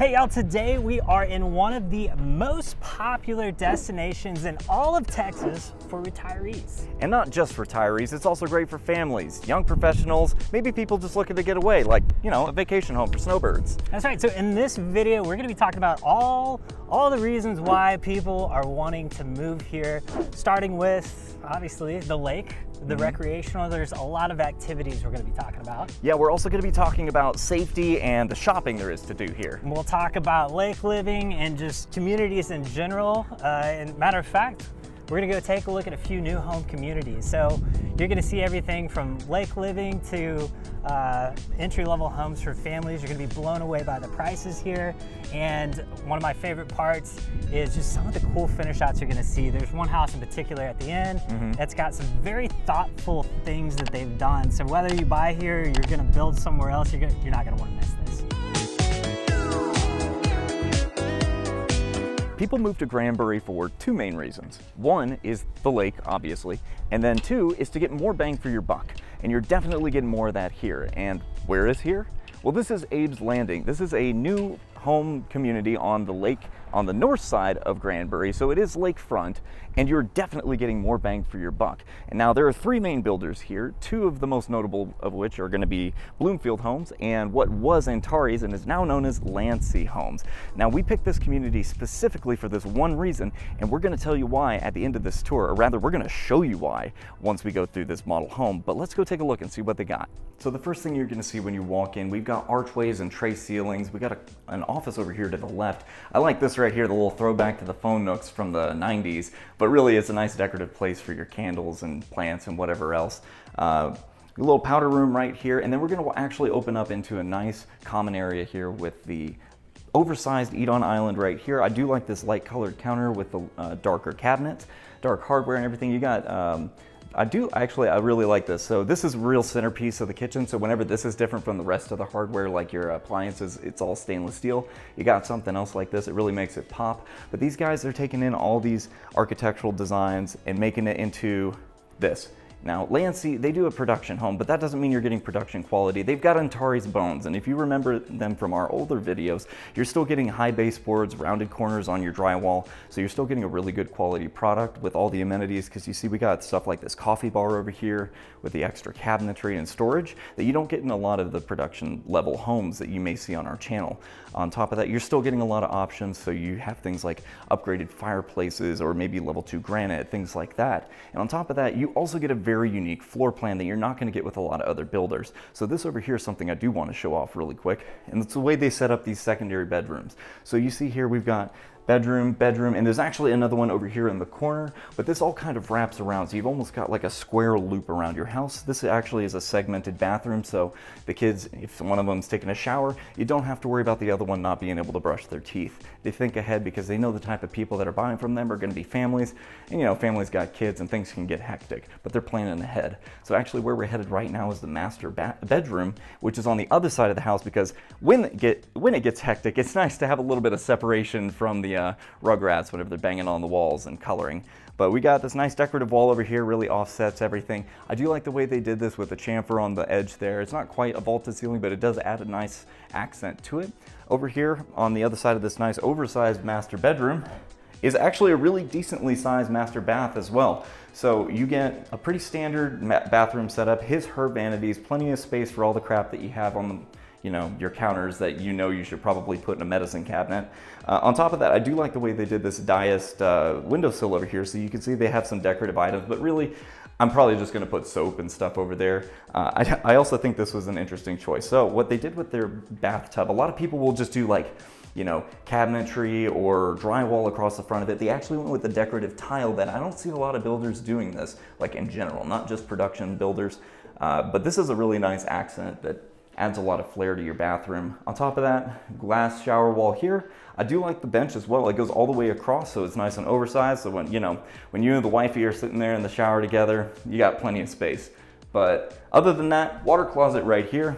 Hey y'all, today we are in one of the most popular destinations in all of Texas for retirees. And not just retirees, it's also great for families, young professionals, maybe people just looking to get away, like, a vacation home for snowbirds. That's right, so in this video, we're gonna be talking about all the reasons why people are wanting to move here, starting with, obviously, the lake, the recreational. There's a lot of activities we're gonna be talking about. Yeah, we're also gonna be talking about safety and the shopping there is to do here. We'll talk about lake living and just communities in general. And matter of fact, we're gonna go take a look at a few new home communities. So you're gonna see everything from lake living to entry-level homes for families. You're gonna be blown away by the prices here. And one of my favorite parts is just some of the cool finish outs you're gonna see. There's one house in particular at the end that's got some very thoughtful things that they've done. So whether you buy here or you're gonna build somewhere else, you're not gonna wanna miss this. People move to Granbury for two main reasons. One is the lake, obviously, and then two is to get more bang for your buck. And you're definitely getting more of that here. And where is here? Well, this is Abe's Landing. This is a new home community on the lake on the north side of Granbury, so it is lakefront, and you're definitely getting more bang for your buck. And now there are three main builders here, two of the most notable of which are going to be Bloomfield Homes and what was Antares and is now known as Landsea Homes. Now we picked this community specifically for this one reason, and we're going to tell you why at the end of this tour, or rather we're going to show you why once we go through this model home. But let's go take a look and see what they got. So the first thing you're going to see when you walk in, we've got archways and tray ceilings. We got an office over here to the left. I like this right here, the little throwback to the phone nooks from the 90s, but really it's a nice decorative place for your candles and plants and whatever else. A little powder room right here, and then we're going to actually open up into a nice common area here with the oversized eat-on island right here. I do like this light colored counter with the darker cabinets, dark hardware and everything. You got I really like this. So this is a real centerpiece of the kitchen. So whenever this is different from the rest of the hardware, like your appliances, it's all stainless steel. You got something else like this, it really makes it pop. But these guys are taking in all these architectural designs and making it into this. Now, Landsea, they do a production home, but that doesn't mean you're getting production quality. They've got Antares bones, and if you remember them from our older videos, you're still getting high baseboards, rounded corners on your drywall, so you're still getting a really good quality product with all the amenities, because you see we got stuff like this coffee bar over here with the extra cabinetry and storage that you don't get in a lot of the production level homes that you may see on our channel. On top of that, you're still getting a lot of options, so you have things like upgraded fireplaces or maybe level 2 granite, things like that. And on top of that, you also get a very unique floor plan that you're not going to get with a lot of other builders. So this over here is something I do want to show off really quick, and it's the way they set up these secondary bedrooms. So you see here we've got bedroom, and there's actually another one over here in the corner, but this all kind of wraps around, so you've almost got like a square loop around your house. This actually is a segmented bathroom, so the kids, if one of them's taking a shower, you don't have to worry about the other one not being able to brush their teeth. They think ahead because they know the type of people that are buying from them are going to be families, and families got kids and things can get hectic, but they're planning ahead. So actually where we're headed right now is the master bedroom, which is on the other side of the house, because when it gets hectic, it's nice to have a little bit of separation from the Rugrats whenever they're banging on the walls and coloring. But we got this nice decorative wall over here, really offsets everything. I do like the way they did this with the chamfer on the edge there. It's not quite a vaulted ceiling, but it does add a nice accent to it. Over here on the other side of this nice oversized master bedroom is actually a really decently sized master bath as well. So you get a pretty standard bathroom setup, her vanities, plenty of space for all the crap that you have on the your counters that you should probably put in a medicine cabinet. On top of that, I do like the way they did this diced windowsill over here, so you can see they have some decorative items, but really, I'm probably just gonna put soap and stuff over there. I also think this was an interesting choice. So what they did with their bathtub, a lot of people will just do like, cabinetry or drywall across the front of it. They actually went with the decorative tile that I don't see a lot of builders doing this, like in general, not just production builders. But this is a really nice accent that adds a lot of flair to your bathroom. On top of that, glass shower wall here. I do like the bench as well. It goes all the way across, so it's nice and oversized. So when you and the wifey are sitting there in the shower together, you got plenty of space. But other than that, water closet right here.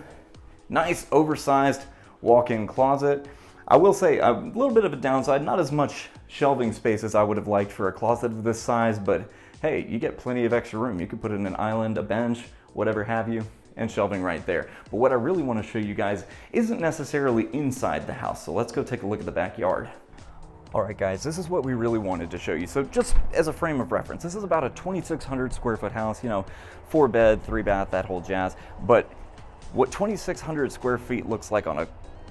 Nice oversized walk-in closet. I will say a little bit of a downside, not as much shelving space as I would have liked for a closet of this size, but hey, you get plenty of extra room. You could put in an island, a bench, whatever have you. and shelving right there. But what I really want to show you guys isn't necessarily inside the house. So let's go take a look at the backyard. All right, guys, this is what we really wanted to show you. So just as a frame of reference, this is about a 2,600 square foot house, you know, 4 bed, 3 bath, that whole jazz. But what 2,600 square feet looks like on a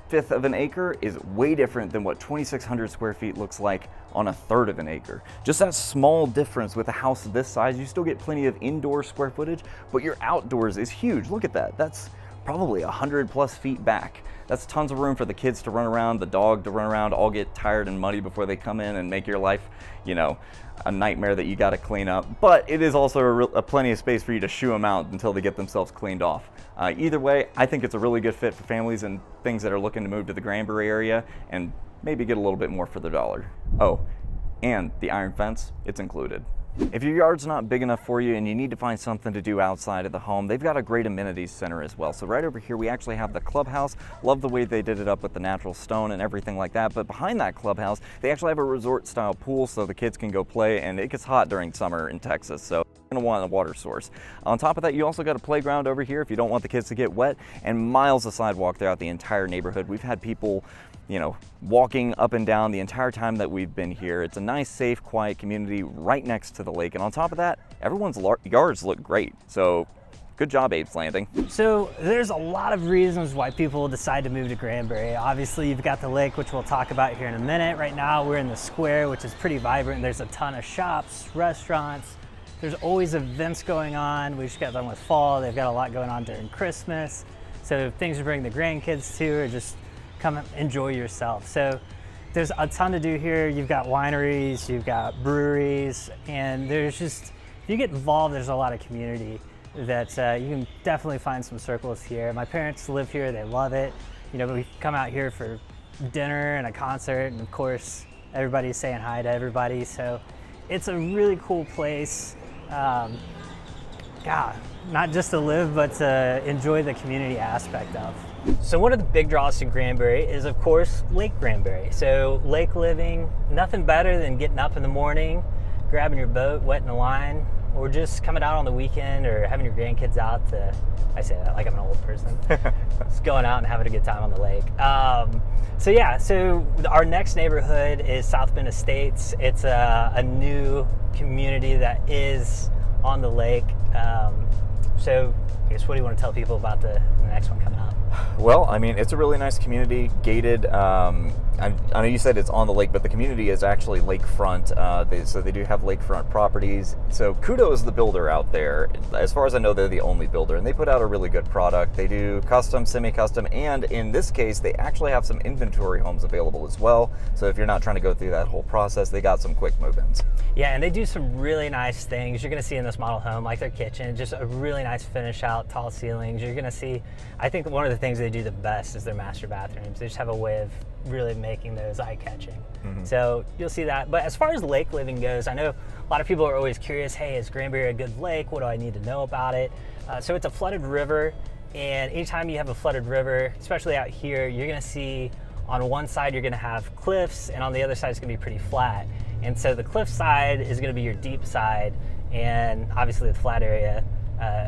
fifth of an acre is way different than what 2,600 square feet looks like on a third of an acre. Just that small difference with a house this size, you still get plenty of indoor square footage, but your outdoors is huge. Look at that. That's probably 100 plus feet back. That's tons of room for the kids to run around, the dog to run around, all get tired and muddy before they come in and make your life, you know, a nightmare that you got to clean up. But it is also a plenty of space for you to shoo them out until they get themselves cleaned off. Either way, I think it's a really good fit for families and things that are looking to move to the Granbury area and maybe get a little bit more for their dollar. Oh, and the iron fence, it's included. If your yard's not big enough for you and you need to find something to do outside of the home, they've got a great amenities center as well. So right over here, we actually have the clubhouse. Love the way they did it up with the natural stone and everything like that. But behind that clubhouse, they actually have a resort style pool so the kids can go play, and it gets hot during summer in Texas. So you're gonna want a water source. On top of that, you also got a playground over here if you don't want the kids to get wet, and miles of sidewalk throughout the entire neighborhood. We've had people, you know, walking up and down the entire time that we've been here. It's a nice, safe, quiet community right next to the lake. And on top of that, everyone's yards look great. So good job, Abe's Landing. So there's a lot of reasons why people decide to move to Granbury. Obviously, you've got the lake, which we'll talk about here in a minute. Right now, we're in the square, which is pretty vibrant. There's a ton of shops, restaurants. There's always events going on. We just got done with fall. They've got a lot going on during Christmas. So things to bring the grandkids to, or just come enjoy yourself. So there's a ton to do here. You've got wineries, you've got breweries, and there's just, if you get involved, there's a lot of community that you can definitely find some circles here. My parents live here, they love it. You know, we come out here for dinner and a concert, and of course, everybody's saying hi to everybody. So it's a really cool place. God, not just to live, but to enjoy the community aspect of. So one of the big draws to Granbury is, of course, Lake Granbury. So lake living, nothing better than getting up in the morning, grabbing your boat, wetting the line, or just coming out on the weekend or having your grandkids out to, I say that like I'm an old person, just going out and having a good time on the lake. So yeah, so our next neighborhood is South Bend Estates. It's a new community that is on the lake. So I guess what do you want to tell people about the next one coming up? Well, I mean, it's a really nice community, gated. I know you said it's on the lake, but the community is actually lakefront. So they do have lakefront properties. So Kudo is the builder out there. As far as I know, they're the only builder, and they put out a really good product. They do custom, semi-custom, and in this case, they actually have some inventory homes available as well. So if you're not trying to go through that whole process, they got some quick move-ins. Yeah, and they do some really nice things. You're going to see in this model home, like their kitchen, just a really nice finish out, tall ceilings. You're going to see, I think one of the things they do the best is their master bathrooms. They just have a way of really making those eye-catching. So you'll see that. But as far as lake living goes, I know a lot of people are always curious, hey, is Granbury a good lake? What do I need to know about it? So it's a flooded river, and anytime you have a flooded river, especially out here, you're going to see on one side you're going to have cliffs, and on the other side it's going to be pretty flat. And so the cliff side is going to be your deep side, and obviously the flat area,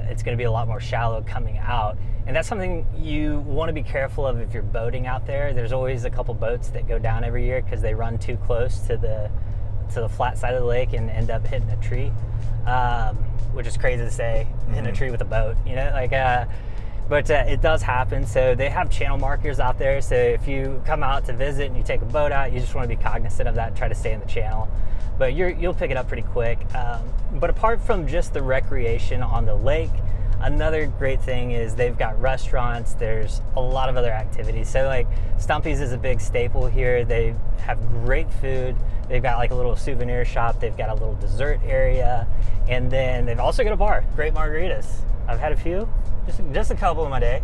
it's going to be a lot more shallow coming out. And that's something you want to be careful of if you're boating out there. There's always a couple boats that go down every year because they run too close to the flat side of the lake and end up hitting a tree, which is crazy to say, hitting a tree with a boat, you know, like, but it does happen. So they have channel markers out there. So if you come out to visit and you take a boat out, you just want to be cognizant of that and try to stay in the channel. But you'll pick it up pretty quick. But apart from just the recreation on the lake, another great thing is they've got restaurants. There's a lot of other activities. So like Stumpy's is a big staple here. They have great food. They've got like a little souvenir shop. They've got a little dessert area. And then they've also got a bar, great margaritas. I've had a few, just a couple in my day.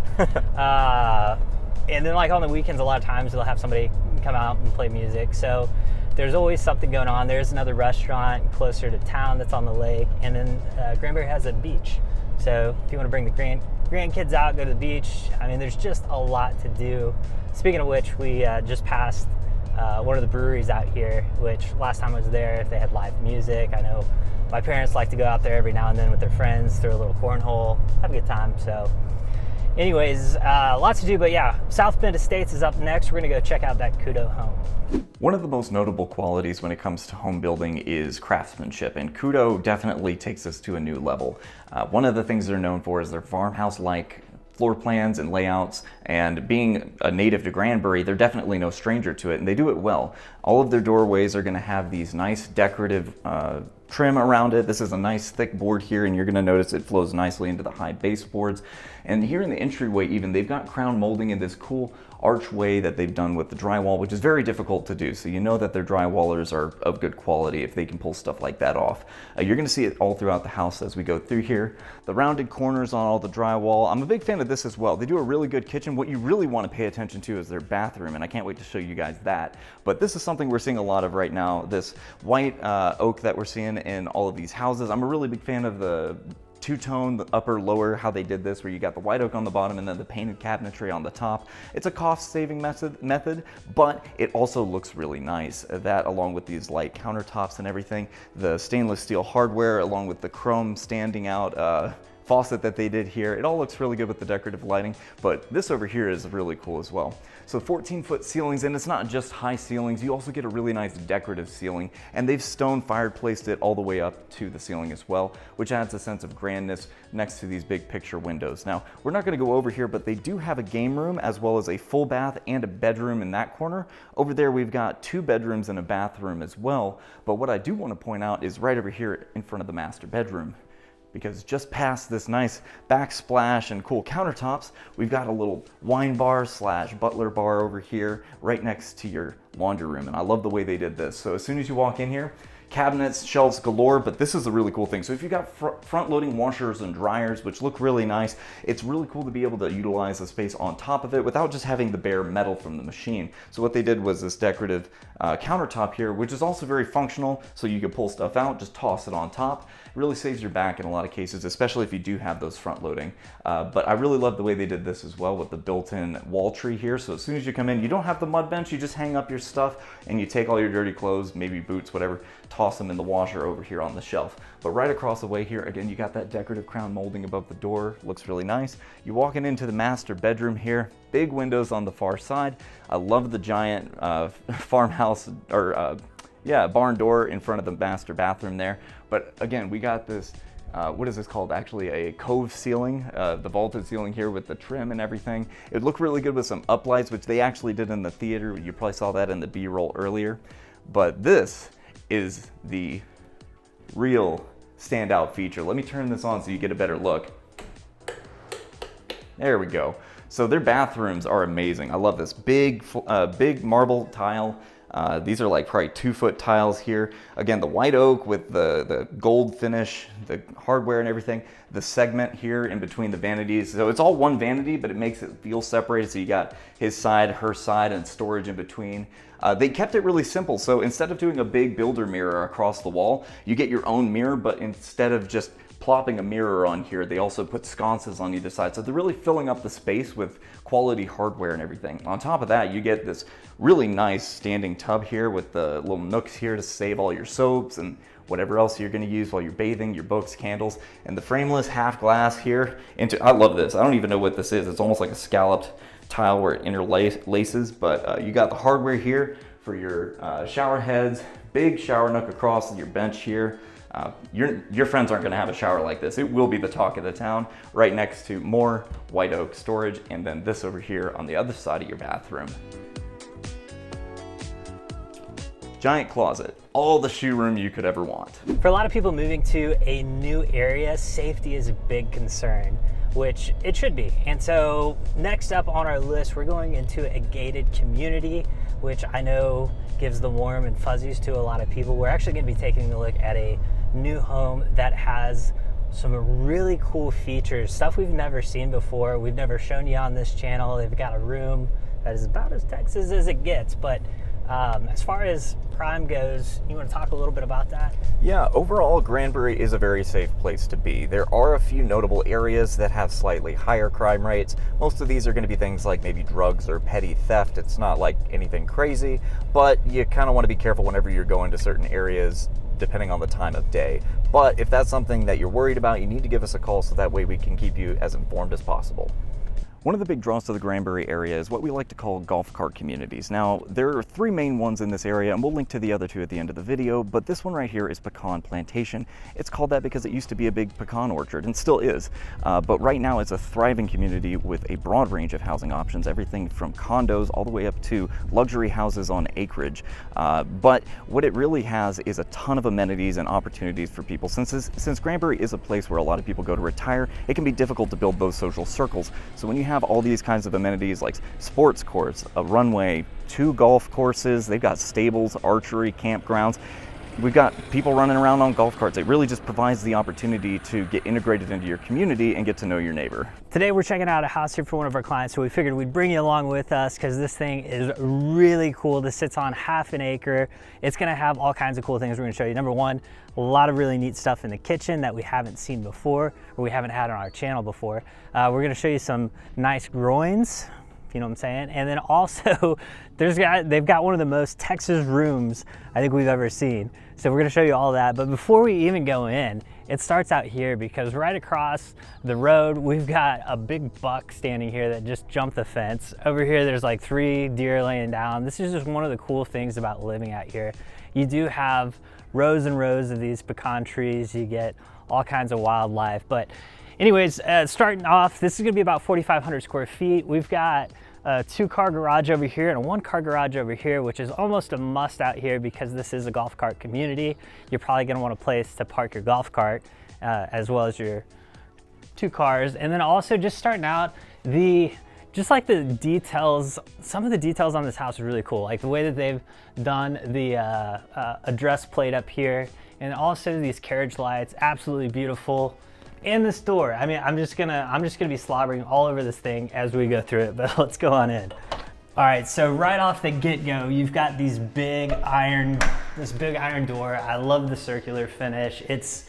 And then like on the weekends, a lot of times they'll have somebody come out and play music. So there's always something going on. There's another restaurant closer to town that's on the lake. And then Granbury has a beach. So if you want to bring the grandkids out, go to the beach, I mean, there's just a lot to do. Speaking of which, we just passed one of the breweries out here, which last time I was there, they had live music. I know my parents like to go out there every now and then with their friends, throw a little cornhole, have a good time. So Anyways, lots to do, but yeah, South Bend Estates is up next. We're gonna go check out that Kudo home. One of the most notable qualities when it comes to home building is craftsmanship, and Kudo definitely takes us to a new level. One of the things they're known for is their farmhouse-like floor plans and layouts, and being a native to Granbury, they're definitely no stranger to it, and they do it well. All of their doorways are going to have these nice decorative trim around it. This is a nice thick board here, and you're going to notice it flows nicely into the high baseboards. And here in the entryway even, they've got crown molding in this cool archway that they've done with the drywall, which is very difficult to do. So you know that their drywallers are of good quality if they can pull stuff like that off. You're going to see it all throughout the house as we go through here. The rounded corners on all the drywall. I'm a big fan of this as well. They do a really good kitchen. What you really want to pay attention to is their bathroom, and I can't wait to show you guys that. But this is something we're seeing a lot of right now, this white oak that we're seeing in all of these houses. I'm a really big fan of the two-tone, the upper lower, how they did this, where you got the white oak on the bottom and then the painted cabinetry on the top. It's a cost-saving method, but it also looks really nice. That, along with these light countertops and everything, the stainless steel hardware, along with the chrome standing out faucet that they did here. It all looks really good with the decorative lighting, but this over here is really cool as well. So 14-foot ceilings, and it's not just high ceilings, you also get a really nice decorative ceiling, and they've stone fireplaced it all the way up to the ceiling as well, which adds a sense of grandness next to these big picture windows. Now, we're not gonna go over here, but they do have a game room as well as a full bath and a bedroom in that corner. Over there, we've got 2 bedrooms and a bathroom as well, but what I do wanna point out is right over here in front of the master bedroom, because just past this nice backsplash and cool countertops, we've got a little wine bar slash butler bar over here right next to your laundry room. And I love the way they did this. So as soon as you walk in here, cabinets, shelves galore, but this is a really cool thing. So if you've got front-loading washers and dryers, which look really nice, it's really cool to be able to utilize the space on top of it without just having the bare metal from the machine. So what they did was this decorative countertop here, which is also very functional, so you can pull stuff out, just toss it on top. It really saves your back in a lot of cases, especially if you do have those front-loading. But I really love the way they did this as well with the built-in wall tree here. So as soon as you come in, you don't have the mud bench, you just hang up your stuff and you take all your dirty clothes, maybe boots, whatever, toss them in the washer over here on the shelf. But right across the way here, again, you got that decorative crown molding above the door. Looks really nice. You're walking into the master bedroom here. Big windows on the far side. I love the giant farmhouse or barn door in front of the master bathroom there. But again, we got this, what is this called? Actually a cove ceiling, the vaulted ceiling here with the trim and everything. It looked really good with some uplights, which they actually did in the theater. You probably saw that in the B-roll earlier. But this is the real standout feature. Let me turn this on so you get a better look. There we go. So their bathrooms are amazing. I love this big marble tile. These are like probably 2-foot tiles here. Again, the white oak with the gold finish, the hardware and everything. The segment here in between the vanities. So it's all one vanity, but it makes it feel separated. So you got his side, her side, and storage in between. They kept it really simple. So instead of doing a big builder mirror across the wall, you get your own mirror, but instead of just plopping a mirror on here, they also put sconces on either side. So they're really filling up the space with quality hardware and everything. On top of that, you get this really nice standing tub here with the little nooks here to save all your soaps and whatever else you're gonna use while you're bathing, your books, candles, and the frameless half glass here. I love this. I don't even know what this is. It's almost like a scalloped tile where it interlaces, but you got the hardware here for your shower heads, big shower nook across your bench here. Your friends aren't gonna have a shower like this. It will be the talk of the town, right next to more white oak storage, and then this over here on the other side of your bathroom. Giant closet, all the shoe room you could ever want. For a lot of people moving to a new area, safety is a big concern, which it should be. And so next up on our list, we're going into a gated community, which I know gives the warm and fuzzies to a lot of people. We're actually gonna be taking a look at a new home that has some really cool features, stuff we've never seen before, we've never shown you on this channel. They've got a room that is about as Texas as it gets, but as far as crime goes, you want to talk a little bit about that? Yeah, overall, Granbury is a very safe place to be. There are a few notable areas that have slightly higher crime rates. Most of these are going to be things like maybe drugs or petty theft. It's not like anything crazy, but you kind of want to be careful whenever you're going to certain areas, depending on the time of day. But if that's something that you're worried about, you need to give us a call so that way we can keep you as informed as possible. One of the big draws to the Granbury area is what we like to call golf cart communities. Now, there are 3 main ones in this area, and we'll link to the other 2 at the end of the video, but this one right here is Pecan Plantation. It's called that because it used to be a big pecan orchard, and still is. But right now it's a thriving community with a broad range of housing options, everything from condos all the way up to luxury houses on acreage. But what it really has is a ton of amenities and opportunities for people. Since Granbury is a place where a lot of people go to retire, it can be difficult to build those social circles. So when you have all these kinds of amenities like sports courts, a runway, 2 golf courses, they've got stables, archery, campgrounds, we've got people running around on golf carts. It really just provides the opportunity to get integrated into your community and get to know your neighbor. Today we're checking out a house here for one of our clients, so we figured we'd bring you along with us because this thing is really cool. This sits on half an acre. It's gonna have all kinds of cool things we're gonna show you. Number one, a lot of really neat stuff in the kitchen that we haven't seen before or we haven't had on our channel before. We're gonna show you some nice groins, you know what I'm saying? And then also, they've got one of the most Texas rooms I think we've ever seen. So we're gonna show you all that. But before we even go in, it starts out here because right across the road, we've got a big buck standing here that just jumped the fence. Over here, there's like 3 deer laying down. This is just one of the cool things about living out here. You do have rows and rows of these pecan trees. You get all kinds of wildlife. But anyways, starting off, this is gonna be about 4,500 square feet. We've got a 2-car garage over here and a 1-car garage over here, which is almost a must out here because this is a golf cart community. You're probably gonna want a place to park your golf cart as well as your 2 cars. And then also just starting out, just like the details, some of the details on this house are really cool. Like the way that they've done the address plate up here, and also these carriage lights, absolutely beautiful. And this door, I mean, I'm just gonna be slobbering all over this thing as we go through it, but let's go on in. All right, so right off the get-go, you've got this big iron door. I love the circular finish. It's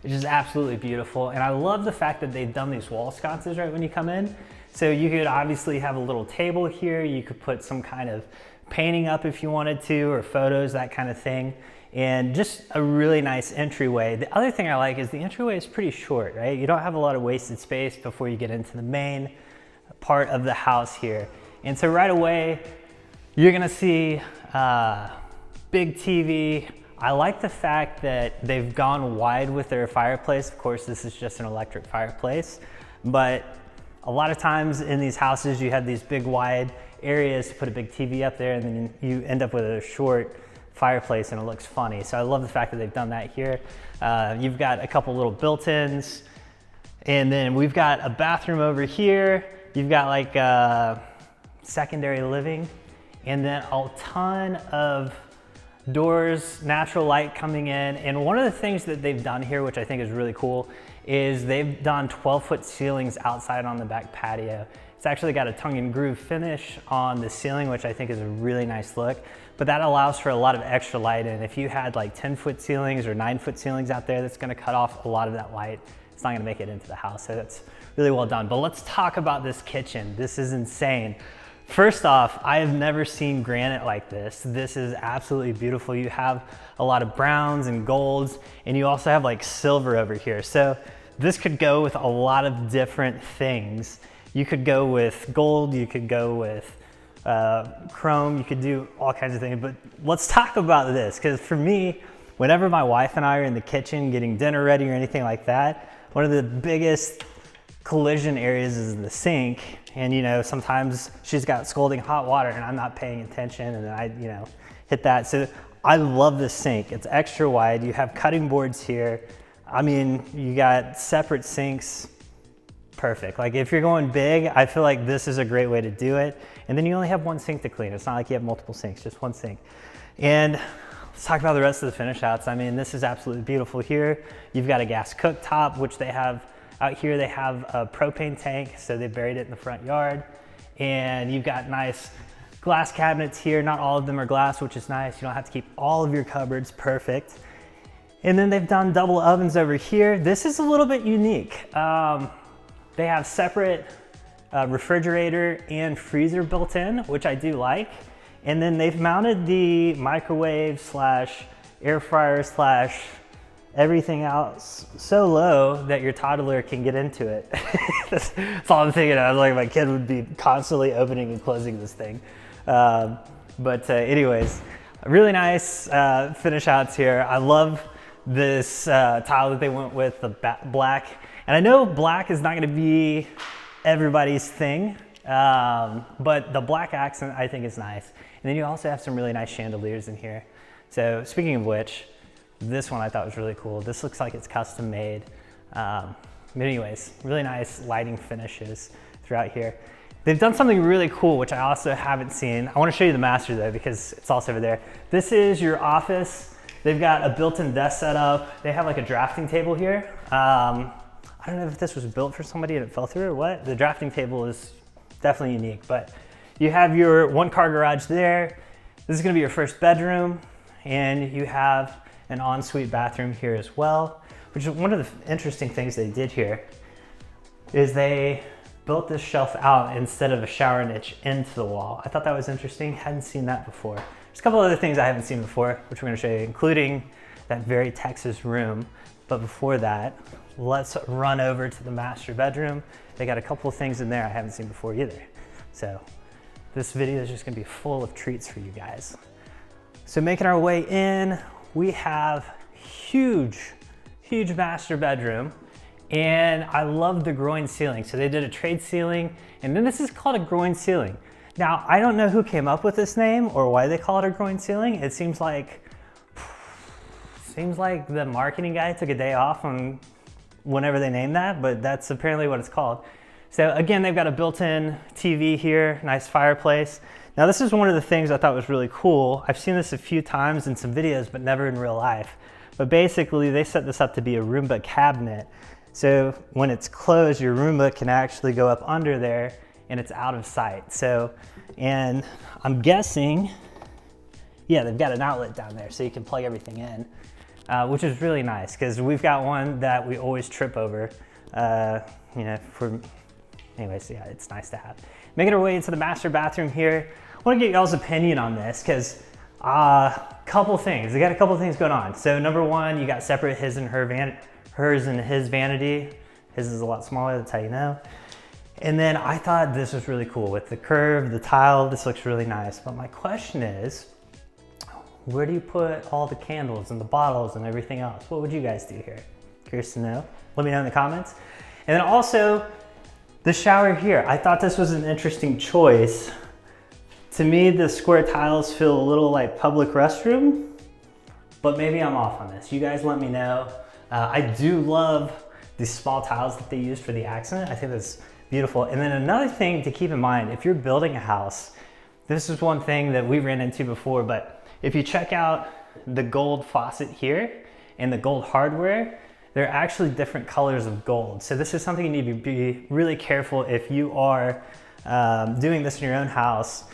just absolutely beautiful. And I love the fact that they've done these wall sconces right when you come in. So you could obviously have a little table here. You could put some kind of painting up if you wanted to, or photos, that kind of thing. And just a really nice entryway. The other thing I like is the entryway is pretty short, right? You don't have a lot of wasted space before you get into the main part of the house here. And so right away, you're gonna see big TV. I like the fact that they've gone wide with their fireplace. Of course, this is just an electric fireplace, but a lot of times in these houses, you have these big wide areas to put a big TV up there, and then you end up with a short fireplace and it looks funny. So I love the fact that they've done that here. You've got a couple little built-ins, and then we've got a bathroom over here. You've got like secondary living, and then a ton of doors, natural light coming in. And one of the things that they've done here, which I think is really cool, is they've done 12-foot ceilings outside on the back patio. It's actually got a tongue and groove finish on the ceiling, which I think is a really nice look, but that allows for a lot of extra light. And if you had like 10-foot ceilings or 9-foot ceilings out there, that's gonna cut off a lot of that light. It's not gonna make it into the house, so that's really well done. But let's talk about this kitchen. This is insane. First off, I have never seen granite like this. This is absolutely beautiful. You have a lot of browns and golds, and you also have like silver over here. So this could go with a lot of different things. You could go with gold, you could go with chrome, you could do all kinds of things. But let's talk about this, because for me, whenever my wife and I are in the kitchen getting dinner ready or anything like that, one of the biggest collision areas is the sink. And you know, sometimes she's got scalding hot water and I'm not paying attention, and I, you know, hit that. So I love this sink. It's extra wide. You have cutting boards here. I mean, you got separate sinks. Perfect. Like if you're going big, I feel like this is a great way to do it. And then you only have one sink to clean. It's not like you have multiple sinks, just one sink. And let's talk about the rest of the finish outs. I mean, this is absolutely beautiful here. You've got a gas cooktop, which they have out here. They have a propane tank, so they buried it in the front yard. And you've got nice glass cabinets here. Not all of them are glass, which is nice. You don't have to keep all of your cupboards perfect. And then they've done double ovens over here. This is a little bit unique. They have separate refrigerator and freezer built in, which I do like. And then they've mounted the microwave slash air fryer slash everything out so low that your toddler can get into it. That's all I'm thinking. I was like, my kid would be constantly opening and closing this thing. Anyways, really nice finish outs here. I love this tile that they went with, the black. And I know black is not going to be everybody's thing, but the black accent I think is nice. And then you also have some really nice chandeliers in here. So speaking of which, this one I thought was really cool. This looks like it's custom made. But anyways, really nice lighting finishes throughout here. They've done something really cool, which I also haven't seen. I want to show you the master though, because it's also over there. This is your office. They've got a built-in desk set up. They have like a drafting table here. I don't know if this was built for somebody and it fell through or what. The drafting table is definitely unique, but you have your one-car garage there. This is gonna be your first bedroom, and you have an ensuite bathroom here as well, which is one of the interesting things they did here is they built this shelf out instead of a shower niche into the wall. I thought that was interesting. Hadn't seen that before. There's a couple other things I haven't seen before, which we're gonna show you, including that very Texas room. But before that, let's run over to the master bedroom. They got a couple of things in there I haven't seen before either. So this video is just gonna be full of treats for you guys. So making our way in, we have huge master bedroom, and I love the groin ceiling. So they did a trade ceiling, and then this is called a groin ceiling. Now, I don't know who came up with this name or why they call it a groin ceiling. It seems like the marketing guy took a day off on whenever they named that, but that's apparently what it's called. So again, they've got a built-in TV here, nice fireplace. Now this is one of the things I thought was really cool. I've seen this a few times in some videos, but never in real life. But basically they set this up to be a Roomba cabinet. So when it's closed, your Roomba can actually go up under there and it's out of sight. So, and I'm guessing, yeah, they've got an outlet down there so you can plug everything in, which is really nice because we've got one that we always trip over, anyways, yeah, it's nice to have. Making our way into the master bathroom here. I want to get y'all's opinion on this because couple things. They got a couple things going on. So number one, you got separate hers and his vanity. His is a lot smaller, that's how you know. And then I thought this was really cool with the curve, the tile. This looks really nice. But my question is, where do you put all the candles and the bottles and everything else? What would you guys do here? Curious to know. Let me know in the comments. And then also, the shower here. I thought this was an interesting choice. To me, the square tiles feel a little like public restroom, but maybe I'm off on this. You guys let me know. I do love these small tiles that they used for the accent. I think that's beautiful. And then another thing to keep in mind, if you're building a house, this is one thing that we ran into before, but if you check out the gold faucet here and the gold hardware, they're actually different colors of gold. So this is something you need to be really careful if you are doing this in your own house,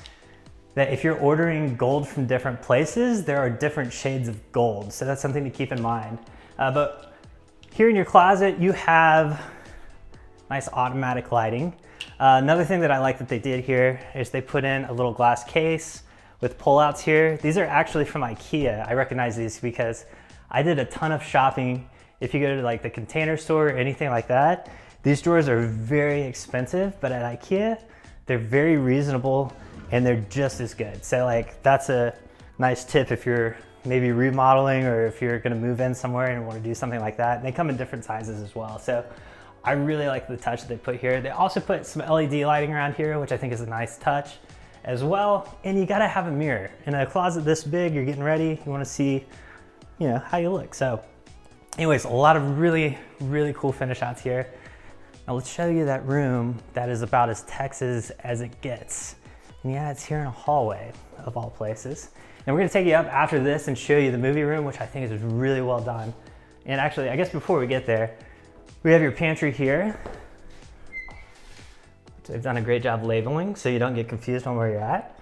that if you're ordering gold from different places, there are different shades of gold. So that's something to keep in mind. But here in your closet, you have nice automatic lighting. Another thing that I like that they did here is they put in a little glass case with pullouts here. These are actually from IKEA. I recognize these because I did a ton of shopping. If you go to like the Container Store or anything like that, these drawers are very expensive, but at IKEA, they're very reasonable and they're just as good. So like that's a nice tip if you're maybe remodeling or if you're gonna move in somewhere and want to do something like that. And they come in different sizes as well. So I really like the touch that they put here. They also put some LED lighting around here, which I think is a nice touch as well. And you gotta have a mirror. In a closet this big, you're getting ready, you wanna see, how you look. So anyways, a lot of really, really cool finish shots here. Now let's show you that room that is about as Texas as it gets. And yeah, it's here in a hallway of all places. And we're gonna take you up after this and show you the movie room, which I think is really well done. And actually, I guess before we get there, we have your pantry here. They've done a great job labeling so you don't get confused on where you're at.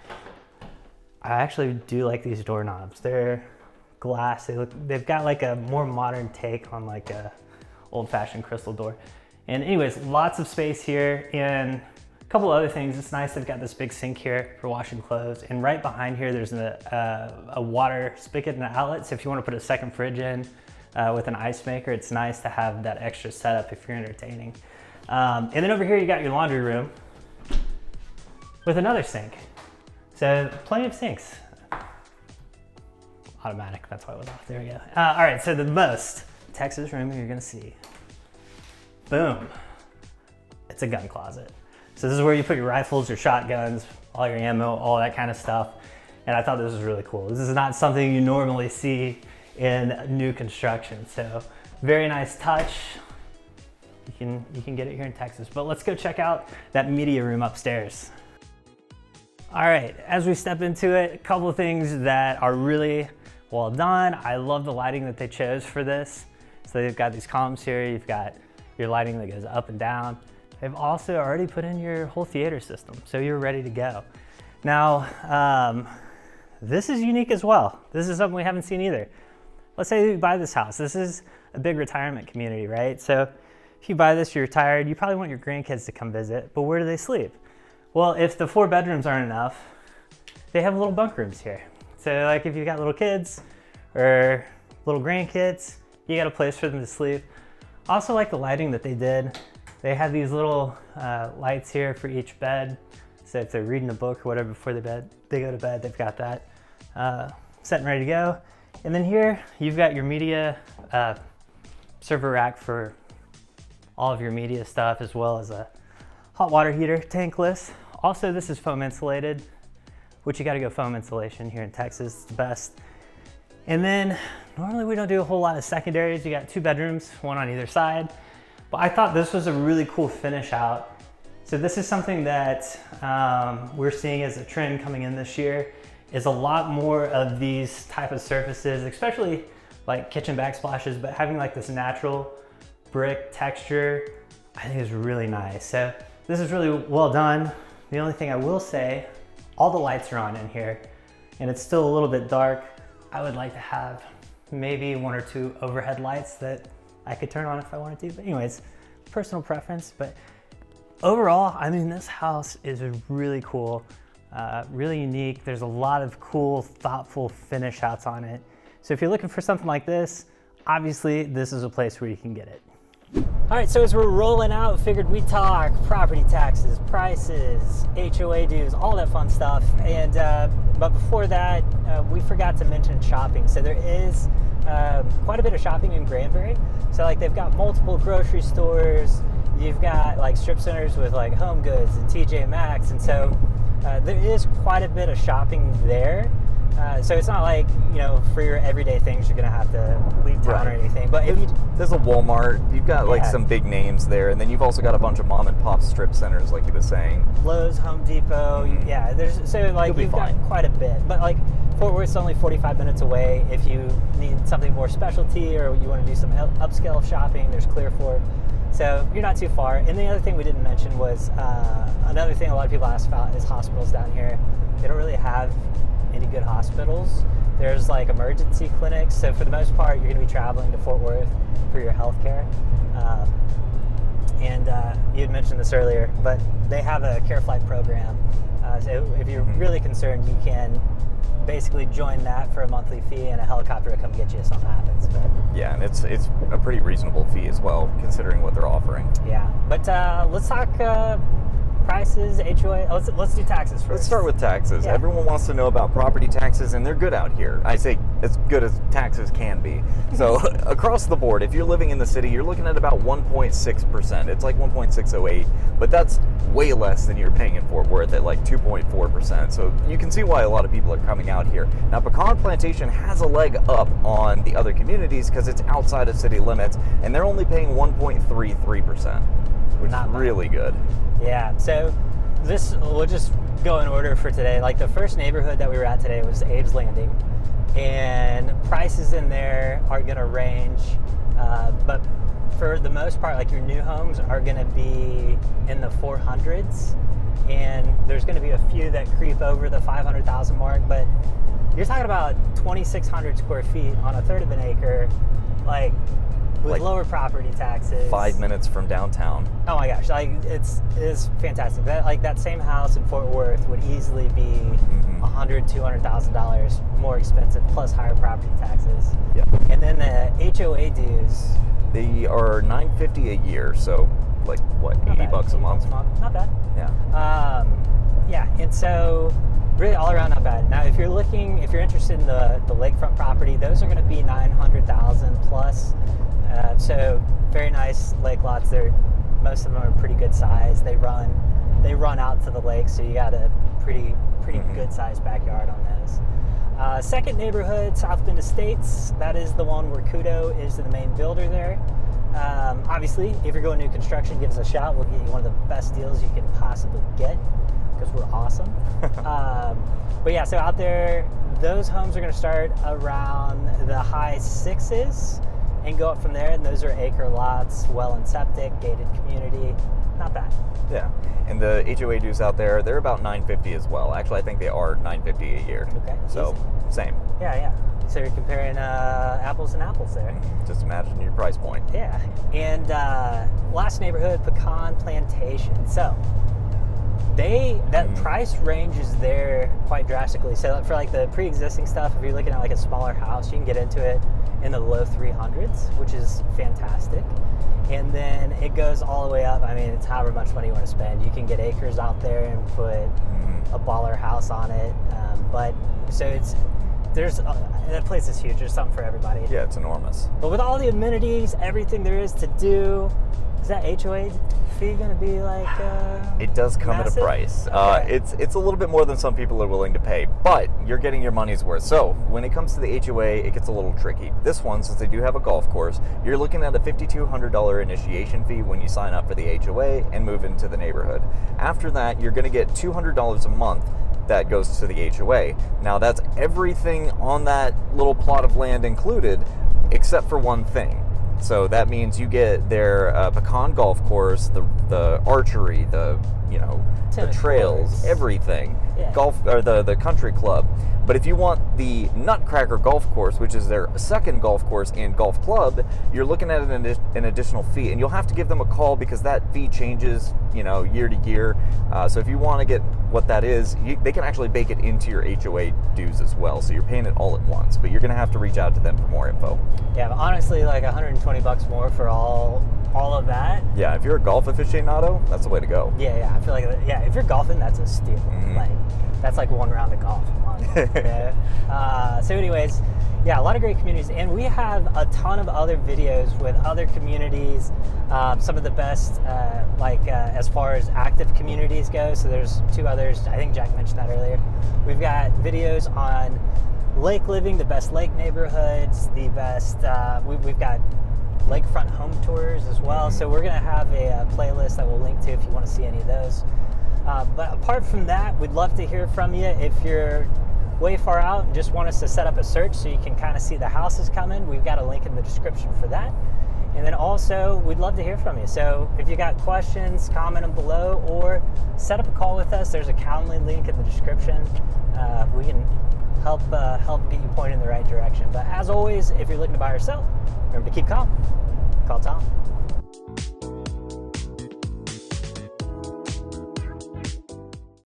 I actually do like these doorknobs. They're glass. They've got like a more modern take on like a old-fashioned crystal door. And anyways, lots of space here and a couple other things. It's nice they've got this big sink here for washing clothes. And right behind here, there's a water spigot and an outlet. So if you want to put a second fridge in, with an ice maker. It's nice to have that extra setup if you're entertaining. And then over here you got your laundry room with another sink. So plenty of sinks. Automatic, that's why it was off. There we go. All right, so the most Texas room you're gonna see. Boom. It's a gun closet. So this is where you put your rifles, your shotguns, all your ammo, all that kind of stuff. And I thought this was really cool. This is not something you normally see in new construction. So very nice touch. You can get it here in Texas. But let's go check out that media room upstairs. All right, as we step into it, a couple of things that are really well done. I love the lighting that they chose for this. So they've got these columns here. You've got your lighting that goes up and down. They've also already put in your whole theater system, so you're ready to go. Now, this is unique as well. This is something we haven't seen either. Let's say you buy this house. This is a big retirement community, right? So if you buy this, you're retired, you probably want your grandkids to come visit, but where do they sleep? Well, if the 4 bedrooms aren't enough, they have little bunk rooms here. So like if you've got little kids or little grandkids, you got a place for them to sleep. Also like the lighting that they did. They have these little lights here for each bed. So if they're reading a book or whatever before they go to bed, they've got that set and ready to go. And then here you've got your media server rack for all of your media stuff, as well as a hot water heater, tankless. Also, this is foam insulated, which you gotta go foam insulation here in Texas, it's the best. And then normally we don't do a whole lot of secondaries. You got 2 bedrooms, one on either side. But I thought this was a really cool finish out. So this is something that we're seeing as a trend coming in this year, is a lot more of these type of surfaces, especially like kitchen backsplashes, but having like this natural brick texture, I think is really nice. So this is really well done. The only thing I will say, all the lights are on in here and it's still a little bit dark. I would like to have maybe 1 or 2 overhead lights that I could turn on if I wanted to, but anyways, personal preference. But overall, I mean, this house is really cool, really unique. There's a lot of cool, thoughtful finish outs on it. So if you're looking for something like this, obviously this is a place where you can get it. All right, so as we're rolling out, figured we'd talk property taxes, prices, HOA dues, all that fun stuff. And but before that, we forgot to mention shopping. So there is quite a bit of shopping in Granbury. So like they've got multiple grocery stores. You've got like strip centers with like Home Goods and TJ Maxx, and so there is quite a bit of shopping there. So it's not like, you know, for your everyday things you're gonna have to leave town or anything. But if there's a Walmart, you've got like some big names there, and then you've also got a bunch of mom and pop strip centers, like you were saying. Lowe's, Home Depot, yeah. There's so like you've got quite a bit, but like Fort Worth's only 45 minutes away. If you need something more specialty or you want to do some upscale shopping, there's Clearfork. So you're not too far. And the other thing we didn't mention was another thing a lot of people ask about is hospitals down here. They don't really have any good hospitals. There's like emergency clinics. So for the most part, you're gonna be traveling to Fort Worth for your health care. And you had mentioned this earlier, but they have a care flight program. So if you're really concerned, you can basically join that for a monthly fee, and a helicopter will come get you if something happens. But yeah, and it's a pretty reasonable fee as well, considering what they're offering. Yeah, but let's talk prices, HOA. Let's do taxes first. Let's start with taxes. Yeah. Everyone wants to know about property taxes, and they're good out here. I say as good as taxes can be. So across the board, if you're living in the city, you're looking at about 1.6%. It's like 1.608, but that's way less than you're paying in Fort Worth at like 2.4%. So you can see why a lot of people are coming out here. Now, Pecan Plantation has a leg up on the other communities because it's outside of city limits, and they're only paying 1.33%, which is really good. Yeah, so this, we'll just go in order for today. Like the first neighborhood that we were at today was Abe's Landing, and prices in there are gonna range, but for the most part, like your new homes are gonna be in the 400s, and there's gonna be a few that creep over the 500,000 mark, but you're talking about 2,600 square feet on a third of an acre, like with like lower property taxes. 5 minutes from downtown. Oh my gosh, like it is fantastic. That like that same house in Fort Worth would easily be $100,000-$200,000 more expensive, plus higher property taxes. Yeah. And then the HOA dues. They are $950 a year, so like what, 80 bucks a month? Not bad. Yeah. Yeah, and so really all around not bad. Now, if you're interested in the lakefront property, those are going to be $900,000 plus. So very nice lake lots. Most of them are pretty good size. They run out to the lake, so you got a pretty good sized backyard on those. Second neighborhood, South Bend Estates. That is the one where Kudo is the main builder there. Obviously, if you're going new construction, give us a shout. We'll get you one of the best deals you can possibly get, because we're awesome. But yeah, so out there, those homes are going to start around the high sixes and go up from there. And those are acre lots, well and septic, gated community. Not bad. Yeah, and the HOA dues out there, they're about $950 as well. Actually, I think they are $950 a year. Okay. So easy. Same. Yeah. So you're comparing apples and apples there. Just imagine your price point. Yeah. And last neighborhood, Pecan Plantation. So that price ranges there quite drastically. So for like the pre-existing stuff, if you're looking at like a smaller house, you can get into it in the low 300s, which is fantastic. And then it goes all the way up. I mean, it's however much money you want to spend. You can get acres out there and put a baller house on it. But so that place is huge. There's something for everybody. Yeah, it's enormous. But with all the amenities, everything there is to do, is that HOA fee going to be like it does come massive? At a price. Okay. It's a little bit more than some people are willing to pay, but you're getting your money's worth. So when it comes to the HOA, it gets a little tricky. This one, since they do have a golf course, you're looking at a $5,200 initiation fee when you sign up for the HOA and move into the neighborhood. After that, you're going to get $200 a month that goes to the HOA. Now that's everything on that little plot of land included, except for one thing. So that means you get their pecan golf course, the archery, the trails, courts. Everything, Yeah. golf or the country club. But if you want the Nutcracker Golf Course, which is their second golf course and golf club, you're looking at an additional fee, and you'll have to give them a call because that fee changes, year to year. So if you want to get what that is, they can actually bake it into your HOA dues as well. So you're paying it all at once, but you're going to have to reach out to them for more info. Yeah, but honestly, like $120 more for all of that. Yeah, if you're a golf aficionado, that's the way to go. Yeah, I feel like if you're golfing, that's a steal. Like that's like one round of golf a month. So anyways, yeah, a lot of great communities, and we have a ton of other videos with other communities, some of the best as far as active communities go. So there's two others, I think Jack mentioned that earlier. We've got videos on lake living, the best lake neighborhoods, the best we've got lakefront home tours as well. So we're going to have a playlist that we'll link to if you want to see any of those. But apart from that, we'd love to hear from you. If you're way far out and just want us to set up a search so you can kind of see the houses coming, we've got a link in the description for that. And then also, we'd love to hear from you. So if you got questions, comment them below or set up a call with us. There's a Calendly link in the description. We can help get you pointed in the right direction. But as always, if you're looking to buy or sell, remember to keep calm. Call Tom.